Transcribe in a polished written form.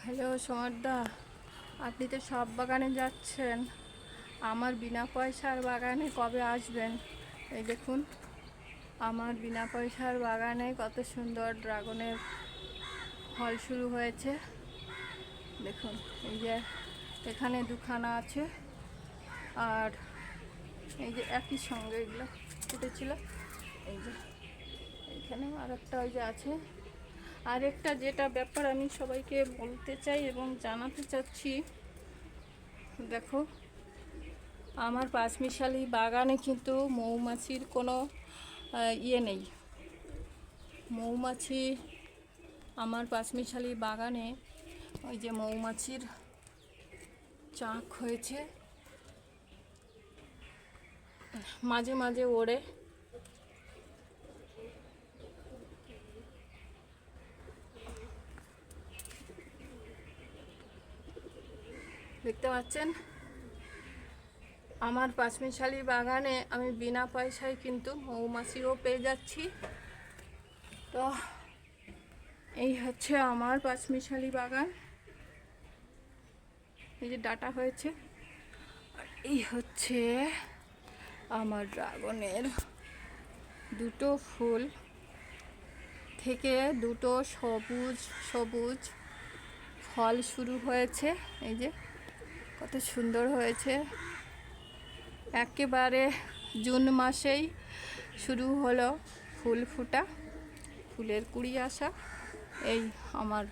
Hello সমরদা, আপনি তো সব বাগানে যাচ্ছেন, আমার বিনা পয়সার বাগানে কবে আসবেন? এই দেখুন, আমার বিনা পয়সার বাগানে কত সুন্দর ড্রাগনের ফল শুরু হয়েছে। দেখুন, এই যে এখানে দুখানা আছে, আর এই যে একই সঙ্গে এগুলো ফুটেছিল। এই যে এখানেও আর একটা ওই যে আছে। আর একটা যেটা ব্যাপার আমি সবাইকে বলতে চাই এবং জানাতে চাচ্ছি, দেখো, আমার পাঁচমিশালি বাগানে কিন্তু মৌমাছির কোনো ইয়ে নেই। মৌমাছি আমার পাঁচমিশালি বাগানে ওই যে মৌমাছির চাক হয়েছে, মাঝে মাঝে ওড়ে। দেখতে পাচ্ছেন, আমার পাঁচমিশালি বাগানে আমি বিনা পয়সায় কিন্তু মৌমাছিও পেয়ে যাচ্ছি। তো এই হচ্ছে আমার পাঁচমিশালি বাগান। এই যে ডাটা হয়েছে, আর এই হচ্ছে আমার ড্রাগনের দুটো ফুল থেকে দুটো সবুজ সবুজ ফল শুরু হয়েছে। এই যে কত সুন্দর হয়েছে, একেবারে জুন মাসেই শুরু হলো ফুল ফোটা, ফুলের কুড়ি আসা। এই আমার